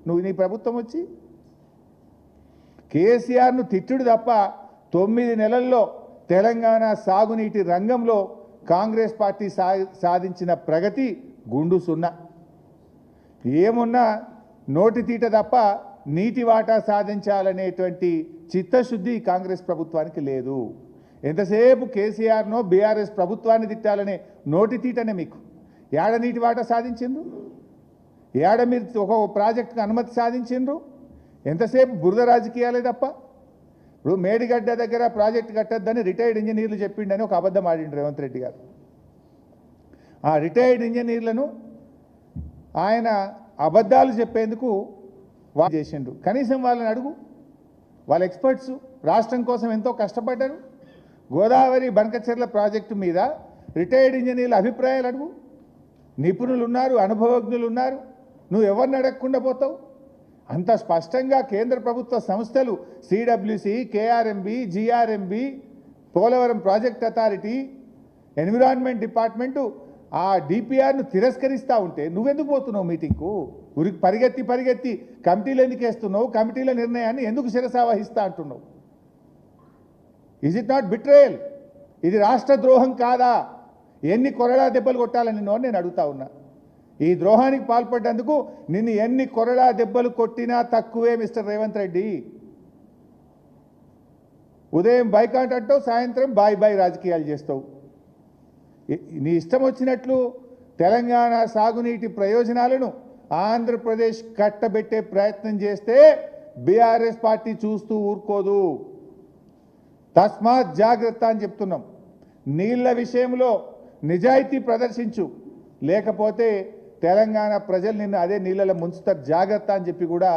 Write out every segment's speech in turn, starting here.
నువ్వు నీ ప్రభుత్వం వచ్చి కేసీఆర్ను తిట్టుడు తప్ప 9 నెలల్లో తెలంగాణ సాగునీటి రంగంలో కాంగ్రెస్ పార్టీ సాధించిన ప్రగతి గుండు సున్నా. ఏమున్నా నోటి తీట తప్ప నీటి వాటా సాధించాలనేటువంటి చిత్తశుద్ధి కాంగ్రెస్ ప్రభుత్వానికి లేదు. ఎంతసేపు కేసీఆర్నో బీఆర్ఎస్ ప్రభుత్వాన్ని తిట్టాలనే నోటి తీటనే మీకు. ఏడ నీటి వాటా సాధించిండ్రు? ఏడ మీరు ఒక ప్రాజెక్టుకు అనుమతి సాధించిండ్రు? ఎంతసేపు బురద రాజకీయాలే తప్ప. ఇప్పుడు మేడిగడ్డ దగ్గర ప్రాజెక్టు కట్టద్దని రిటైర్డ్ ఇంజనీర్లు చెప్పిండని ఒక అబద్ధం ఆడిండు రేవంత్ రెడ్డి గారు. ఆ రిటైర్డ్ ఇంజనీర్లను ఆయన అబద్ధాలు చెప్పేందుకు చేసిండు. కనీసం వాళ్ళని అడుగు, వాళ్ళ ఎక్స్పర్ట్స్ రాష్ట్రం కోసం ఎంతో కష్టపడ్డారు. గోదావరి బనకచెర్ల ప్రాజెక్టు మీద రిటైర్డ్ ఇంజనీర్ల అభిప్రాయాలు అడుగు. నిపుణులు ఉన్నారు, అనుభవజ్ఞులు ఉన్నారు. నువ్వు ఎవరిని అడగకుండా పోతావు? అంత స్పష్టంగా కేంద్ర ప్రభుత్వ సంస్థలు CWC, KRMB, GRMB, Polavaram project authority, environment department ఆ డిపిఆర్ను తిరస్కరిస్తూ ఉంటే నువ్వెందుకు పోతున్నావు మీటింగ్కు? ఉరికి పరిగెత్తి కమిటీలు ఎందుకు వేస్తున్నావు? కమిటీల నిర్ణయాన్ని ఎందుకు శిరసావహిస్తా అంటున్నావు? Is it not betrayal? ఇది రాష్ట్ర ద్రోహం కాదా? ఎన్ని కొరడా దెబ్బలు కొట్టాలని నేను అడుగుతా ఉన్నా. ఈ ద్రోహానికి పాల్పడ్డందుకు నిన్ను ఎన్ని కొరడా దెబ్బలు కొట్టినా తక్కువే మిస్టర్ రేవంత్ రెడ్డి. ఉదయం బైకాట్ అంటావు, సాయంత్రం బాయ్ రాజకీయాలు చేస్తావు. నీ ఇష్టం వచ్చినట్లు తెలంగాణ సాగునీటి ప్రయోజనాలను ఆంధ్రప్రదేశ్ కట్టబెట్టే ప్రయత్నం చేస్తే బీఆర్ఎస్ పార్టీ చూస్తూ ఊరుకోదు. తస్మాత్ జాగ్రత్త అని చెప్తున్నాం. నీళ్ల విషయంలో నిజాయితీ ప్రదర్శించు, లేకపోతే తెలంగాణ ప్రజలు నిన్ను అదే నీళ్ళలో ముంచుతారు. జాగ్రత్త అని చెప్పి కూడా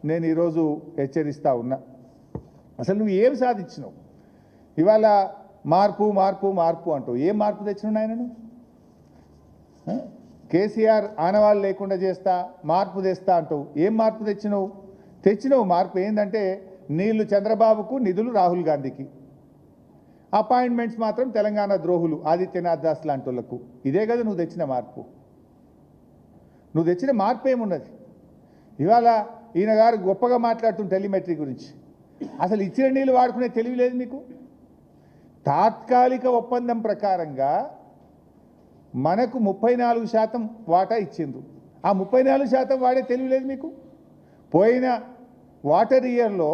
నేను ఈరోజు హెచ్చరిస్తూ ఉన్నా. అసలు నువ్వు ఏం సాధించినావు? ఇవాళ మార్పు అంటావు. ఏం మార్పు తెచ్చినావు ఆయనను? కేసీఆర్ ఆనవాళ్ళు లేకుండా చేస్తా, మార్పు తెస్తా అంటావు. ఏం మార్పు తెచ్చినావు? మార్పు ఏంటంటే నీళ్లు చంద్రబాబుకు, నిధులు రాహుల్ గాంధీకి, అపాయింట్మెంట్స్ మాత్రం తెలంగాణ ద్రోహులు ఆదిత్యనాథ్ దాస్ లాంటి వాళ్ళకు. ఇదే కదా నువ్వు తెచ్చిన మార్పు. నువ్వు తెచ్చిన మార్పు ఏమున్నది? ఇవాళ ఈయన గారు గొప్పగా మాట్లాడుతున్న టెలిమెట్రీ గురించి. అసలు ఇచ్చిన నీళ్ళు వాడుకునే తెలివి లేదు మీకు. తాత్కాలిక ఒప్పందం ప్రకారంగా మనకు 34% వాటా ఇచ్చిండ్రు. ఆ 34% వాడే తెలివి లేదు మీకు. పోయిన వాటర్ ఇయర్లో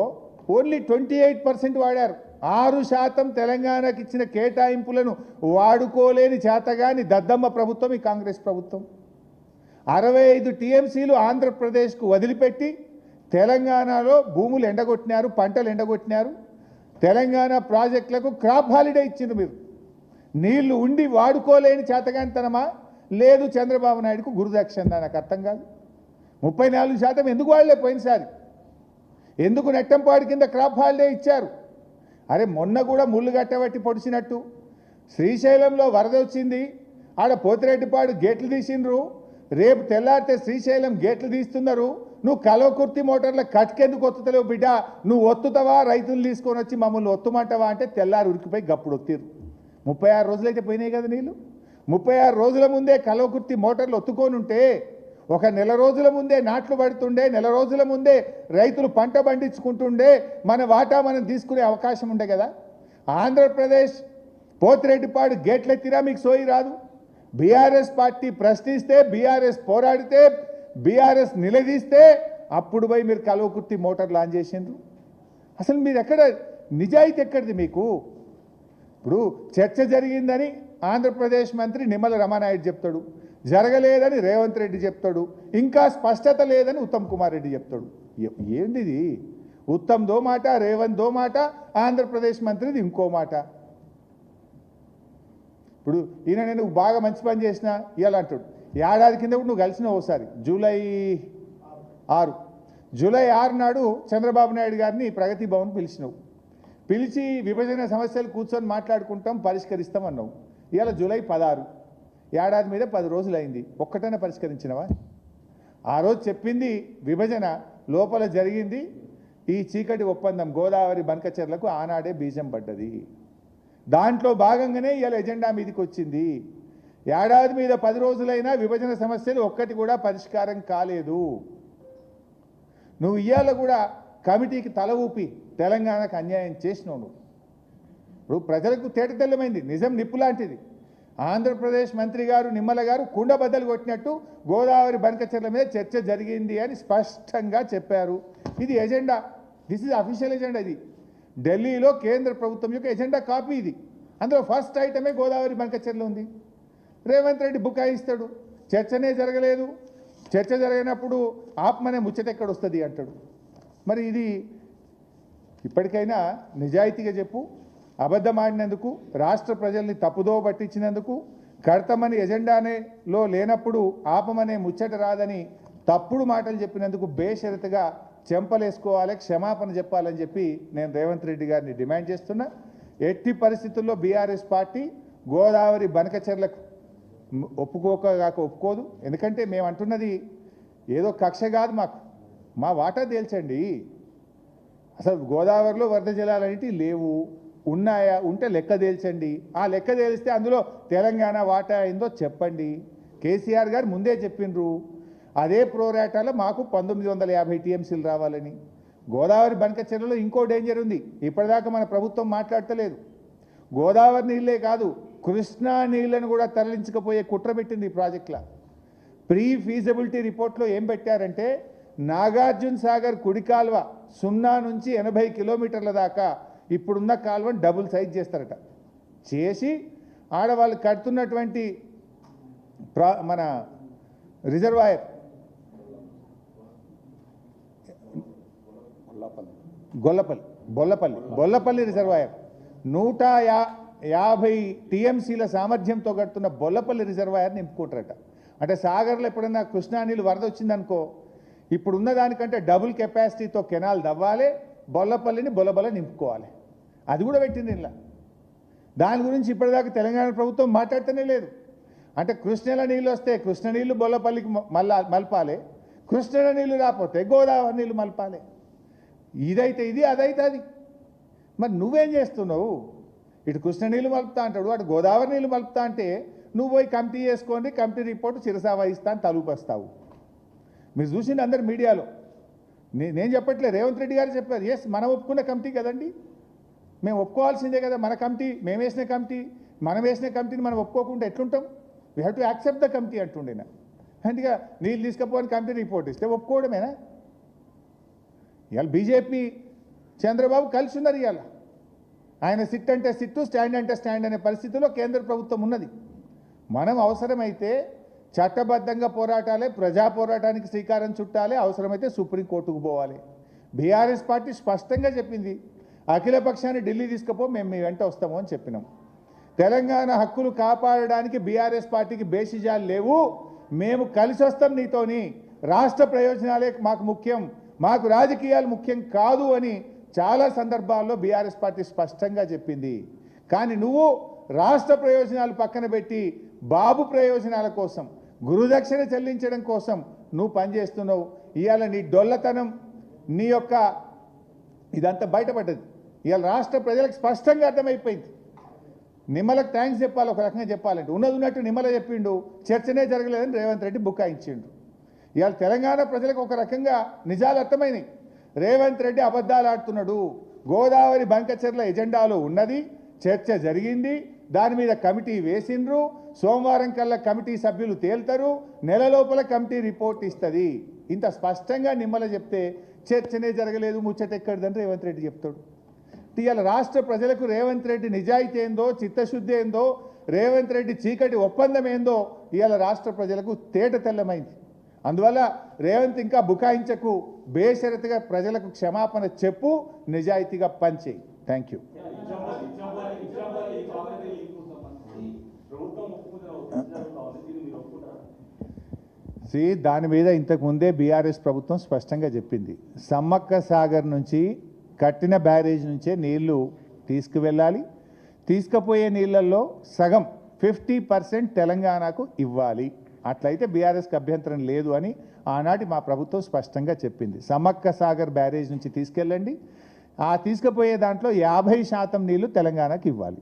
ఓన్లీ 28% వాడారు. 6% తెలంగాణకి ఇచ్చిన కేటాయింపులను వాడుకోలేని చేతగాని దద్దమ్మ ప్రభుత్వం ఈ కాంగ్రెస్ ప్రభుత్వం. 65 టీఎంసీలు ఆంధ్రప్రదేశ్కు వదిలిపెట్టి తెలంగాణలో భూములు ఎండగొట్టినారు, పంటలు ఎండగొట్టినారు. తెలంగాణ ప్రాజెక్టులకు క్రాప్ హాలిడే ఇచ్చిండ్రు మీరు. నీళ్లు ఉండి వాడుకోలేని చేతగానితనమా? లేదు చంద్రబాబు నాయుడుకు గురుదక్షిణ. నాకు అర్థం కాదు. 34% ఎందుకు వాడలే పోయినసారి? ఎందుకు నెట్టంపాడు కింద క్రాప్ హాలిడే ఇచ్చారు? అరే మొన్న కూడా ముళ్ళు గట్టబట్టి పొడిచినట్టు శ్రీశైలంలో వరద వచ్చింది, ఆడ పోతిరెడ్డిపాడు గేట్లు తీసిండ్రు. రేపు తెల్లారితే శ్రీశైలం గేట్లు తీస్తున్నారు. నువ్వు కలవకుర్తి మోటార్ల కట్కెందుకు ఒత్తుతలేవు బిడ్డ? నువ్వు ఒత్తుతావా? రైతులు తీసుకొని వచ్చి మమ్మల్ని ఒత్తుమంటావా అంటే తెల్లారి ఉరికిపోయి గప్పుడు ఒత్తిరు. 36 రోజులైతే పోయినాయి కదా నీళ్ళు. 36 రోజుల ముందే కలవకుర్తి మోటార్లు ఒత్తుకొని ఉంటే, ఒక నెల రోజుల ముందే నాట్లు పడుతుండే, నెల రోజుల ముందే రైతులు పంట పండించుకుంటుండే, మన వాటా మనం తీసుకునే అవకాశం ఉండే కదా. ఆంధ్రప్రదేశ్ పోతిరెడ్డిపాడు గేట్లెత్తిరా మీకు సోయి రాదు. బీఆర్ఎస్ పార్టీ ప్రశ్నిస్తే, బీఆర్ఎస్ పోరాడితే, బీఆర్ఎస్ నిలదీస్తే అప్పుడు పోయి మీరు కలవకుర్తి మోటార్ లాంచ్ చేసిండ్రు. అసలు మీరు ఎక్కడ నిజాయితీ ఎక్కడిది మీకు? ఇప్పుడు చర్చ జరిగిందని ఆంధ్రప్రదేశ్ మంత్రి నిమ్మల రమానాయుడు చెప్తాడు, జరగలేదని రేవంత్ రెడ్డి చెప్తాడు, ఇంకా స్పష్టత లేదని ఉత్తమ్ కుమార్ రెడ్డి చెప్తాడు. ఏంటిది? ఉత్తమ్ దో మాట, రేవంత్ దో మాట, ఆంధ్రప్రదేశ్ మంత్రిది ఇంకో మాట. ఇప్పుడు ఈయన నేను బాగా మంచి పని చేసిన ఇవాళ అంటాడు. ఏడాది కింద కూడా నువ్వు కలిసినావు ఒకసారి, జూలై 6 నాడు చంద్రబాబు నాయుడు గారిని ప్రగతి భవన్ పిలిచినావు. పిలిచి విభజన సమస్యలు కూర్చొని మాట్లాడుకుంటాం, పరిష్కరిస్తాం అన్నావు. ఇవాళ జూలై 16, ఏడాది మీద 10 రోజులు అయింది. ఒక్కటైనా పరిష్కరించినవా? ఆ రోజు చెప్పింది విభజన, లోపల జరిగింది ఈ చీకటి ఒప్పందం. గోదావరి బనకచెర్లకు ఆనాడే బీజం పడ్డది. దాంట్లో భాగంగానే ఇవాళ ఎజెండా మీదకి వచ్చింది. ఏడాది మీద 10 రోజులైనా విభజన సమస్యలు ఒక్కటి కూడా పరిష్కారం కాలేదు. నువ్వు ఇవాళ కూడా కమిటీకి తల ఊపి తెలంగాణకు అన్యాయం చేసినావు నువ్వు. ఇప్పుడు ప్రజలకు తేటతెల్లమైంది, నిజం నిప్పు లాంటిది. ఆంధ్రప్రదేశ్ మంత్రి గారు నిమ్మల గారు కుండబద్దలు కొట్టినట్టు గోదావరి బనకచెర్ల మీద చర్చ జరిగింది అని స్పష్టంగా చెప్పారు. ఇది agenda, this is official agenda. ఇది ఢిల్లీలో కేంద్ర ప్రభుత్వం యొక్క ఎజెండా కాపీ ఇది. అందులో ఫస్ట్ ఐటమే గోదావరి బనకచెర్ల ఉంది. రేవంత్ రెడ్డి బుకాయిస్తాడు, చర్చనే జరగలేదు, చర్చ జరిగినప్పుడు ఆత్మనే ముచ్చట ఎక్కడ వస్తుంది అంటాడు. మరి ఇది ఇప్పటికైనా నిజాయితీగా చెప్పు. అబద్ధం ఆడినందుకు, రాష్ట్ర ప్రజల్ని తప్పుదో పట్టించినందుకు, కడతామని ఎజెండానేలో లేనప్పుడు ఆపమనే ముచ్చట రాదని తప్పుడు మాటలు చెప్పినందుకు బేషరతుగా చెంపలేసుకోవాలి, క్షమాపణ చెప్పాలని చెప్పి నేను రేవంత్ రెడ్డి గారిని డిమాండ్ చేస్తున్నా. ఎట్టి పరిస్థితుల్లో బీఆర్ఎస్ పార్టీ గోదావరి బనకచెర్లకు ఒప్పుకోదు. ఎందుకంటే మేము అంటున్నది ఏదో కక్ష కాదు, మా వాటా తేల్చండి. అసలు గోదావరిలో వరద జలాలు అనేటివి లేవు, ఉన్నాయా, ఉంటే లెక్క తేల్చండి. ఆ లెక్క తేలిస్తే అందులో తెలంగాణ వాటా అయిందో చెప్పండి. కేసీఆర్ గారు ముందే చెప్పిండ్రు అదే ప్రోరాటాలో మాకు 1950 టీఎంసీలు రావాలని. గోదావరి బనకచెర్లలో ఇంకో డేంజర్ ఉంది, ఇప్పటిదాకా మన ప్రభుత్వం మాట్లాడతలేదు. గోదావరి నీళ్ళే కాదు, కృష్ణా నీళ్లను కూడా తరలించకపోయే కుట్ర పెట్టింది ఈ ప్రాజెక్టులో. ప్రీ ఫీజిబిలిటీ రిపోర్ట్లో ఏం పెట్టారంటే నాగార్జున సాగర్ కుడి కాల్వ 0 నుంచి 80 కిలోమీటర్ల దాకా ఇప్పుడున్న కాల్వను డబుల్ సైజ్ చేస్తారట. చేసి ఆడవాళ్ళు కడుతున్నటువంటి మన రిజర్వాయర్ బొల్లపల్లి రిజర్వాయర్ 150 టీఎంసీల సామర్థ్యంతో కడుతున్న బొల్లపల్లి రిజర్వాయర్ నింపుకుంటారట. అంటే సాగర్లో ఎప్పుడన్నా కృష్ణా నీళ్ళు వరద వచ్చిందనుకో, ఇప్పుడున్న దానికంటే డబుల్ కెపాసిటీతో కెనాల్ దవ్వాలి, బొల్లపల్లిని బొల్లబల్ల నింపుకోవాలి. అది కూడా పెట్టింది ఇలా. దాని గురించి ఇప్పటిదాకా తెలంగాణ ప్రభుత్వం మాట్లాడుతూనే లేదు. అంటే కృష్ణలో నీళ్ళు వస్తే కృష్ణ నీళ్ళు బొల్లపల్లికి మలపాలి, కృష్ణలో నీళ్ళు రాకపోతే గోదావరి నీళ్ళు మలపాలి. ఇదైతే ఇది, అదైతే అది. మరి నువ్వేం చేస్తున్నావు? ఇటు కృష్ణ నీళ్ళు మలుపుతా అంటాడు, అటు గోదావరి నీళ్ళు మలుపుతా అంటే నువ్వు పోయి కమిటీ చేసుకోండి, కమిటీ రిపోర్టు చిరసా వహిస్తా అని తలుపేస్తావు. మీరు చూసింది అందరు మీడియాలో. నేను చెప్పట్లేదు, రేవంత్ రెడ్డి గారు చెప్పారు. ఎస్, మనం ఒప్పుకున్న కమిటీ కదండి, మేము ఒప్పుకోవాల్సిందే కదా. మన కమిటీ, మేము వేసిన కమిటీ, మనం వేసిన కమిటీని మనం ఒప్పుకోకుండా ఎట్లుంటాం? We have to accept the committee అంటుండేనా. అందుకే నీళ్ళు తీసుకపోని కమిటీ రిపోర్ట్ ఇస్తే ఒప్పుకోవడమేనా? ఇవాళ బీజేపీ చంద్రబాబు కలిసి ఉన్నారు. ఇవాళ ఆయన సిట్ అంటే సిట్టు, స్టాండ్ అంటే స్టాండ్ అనే పరిస్థితిలో కేంద్ర ప్రభుత్వం ఉన్నది. మనం అవసరమైతే చట్టబద్ధంగా పోరాటాలే, ప్రజా పోరాటానికి శ్రీకారం చుట్టాలి, అవసరమైతే సుప్రీంకోర్టుకు పోవాలి. బీఆర్ఎస్ పార్టీ స్పష్టంగా చెప్పింది, అఖిల పక్షాన్ని ఢిల్లీ తీసుకుపో, మేము మీ వెంట వస్తాము అని చెప్పినాం. తెలంగాణ హక్కులు కాపాడడానికి బీఆర్ఎస్ పార్టీకి బేసిజాలు లేవు, మేము కలిసి వస్తాం నీతోని, రాష్ట్ర ప్రయోజనాలే మాకు ముఖ్యం, మాకు రాజకీయాలు ముఖ్యం కాదు అని చాలా సందర్భాల్లో బీఆర్ఎస్ పార్టీ స్పష్టంగా చెప్పింది. కానీ నువ్వు రాష్ట్ర ప్రయోజనాలు పక్కన పెట్టి బాబు ప్రయోజనాల కోసం, గురుదక్షిణ చెల్లించడం కోసం నువ్వు పనిచేస్తున్నావు. ఇవాళ నీ డొల్లతనం, నీ యొక్క ఇదంతా బయటపడ్డది. ఇవాళ రాష్ట్ర ప్రజలకు స్పష్టంగా అర్థమైపోయింది. నిమ్మలకు థ్యాంక్స్ చెప్పాలి, ఒక రకంగా చెప్పాలంటే. ఉన్నది ఉన్నట్టు నిమ్మల చెప్పిండు, చర్చనే జరగలేదని రేవంత్ రెడ్డి బుకాయించిండు. ఇవాళ తెలంగాణ ప్రజలకు ఒక రకంగా నిజాలు అర్థమైనాయి. రేవంత్ రెడ్డి అబద్ధాలు ఆడుతున్నాడు. గోదావరి బనకచెర్ల ఎజెండాలో ఉన్నది, చర్చ జరిగింది, దాని మీద కమిటీ వేసిండ్రు, సోమవారం కల్లా కమిటీ సభ్యులు తేల్తారు, నెల లోపల కమిటీ రిపోర్ట్ ఇస్తుంది. ఇంత స్పష్టంగా నిమ్మల చెప్తే చర్చనే జరగలేదు, ముచ్చట ఎక్కడిదని రేవంత్ రెడ్డి చెప్తాడు. ఇవాళ రాష్ట్ర ప్రజలకు రేవంత్ రెడ్డి నిజాయితీ ఏందో, చిత్తశుద్ధి ఏందో, రేవంత్ రెడ్డి చీకటి ఒప్పందం ఏందో ఇవాళ రాష్ట్ర ప్రజలకు తేట తెల్లమైంది. అందువల్ల రేవంత్ ఇంకా బుకాయించకు, బేషరతుగా ప్రజలకు క్షమాపణ చెప్పు, నిజాయితీగా పనిచేయి. Thank you. దాని మీద ఇంతకుముందే బీఆర్ఎస్ ప్రభుత్వం స్పష్టంగా చెప్పింది, సమ్మక్క సాగర్ నుంచి కట్టిన బ్యారేజ్ నుంచే నీళ్లు తీసుకువెళ్ళాలి, తీసుకుపోయే నీళ్ళల్లో సగం 50% తెలంగాణకు ఇవ్వాలి. అట్లయితే బీఆర్ఎస్కి అభ్యంతరం లేదు అని ఆనాటి మా ప్రభుత్వం స్పష్టంగా చెప్పింది. సమ్మక్క సాగర్ బ్యారేజ్ నుంచి తీసుకెళ్ళండి, ఆ తీసుకుపోయే దాంట్లో 50% నీళ్లు తెలంగాణకు ఇవ్వాలి.